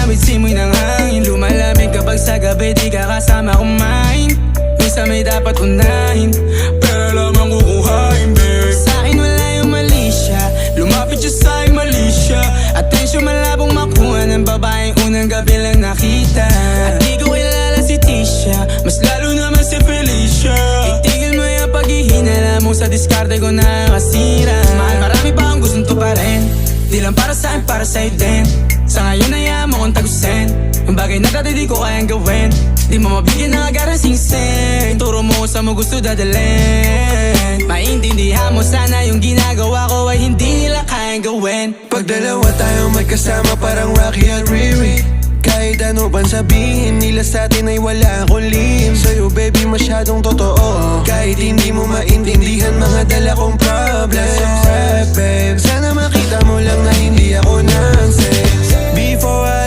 awit simoy ng hangin. Lumalamig kapag sa gabi di ka kasama kumain. Minsan may dapat unahin, pero lang ang kukuhain, babe. Sa'kin wala yung mali siya, lumapit siya sa'kin mali siya. Atensyon malabong makuha ng babaeng unang gabi lang nakita. At di ko kilala si Tisha, mas lalo naman si Felicia. Itigil mo yung paghihinala mo sa diskarte ko nakasira. Mahal, marami pa akong gustong tuparin, di lang para sa'kin, para sa'yo din. Sa ngayon ayaw mo kong tagusin ang bagay na dati di ko kayang gawin. Di mo mabigyan ng agarang singsing, turo mo kung saan mo gusto dadalhin. Maintindihan mo sana yung ginagawa ko ay hindi nila kayang gawin. Pag dalawa tayo may kasama parang Rocky at Riri. Kahit ano pang sabihin nila sa'tin ay wala akong lihim. Sa'yo baby masyadong totoo, kahit hindi mo maintindihan mga dala kong problems. Babe, sana makita mo lang na hindi ako nonsense. Before I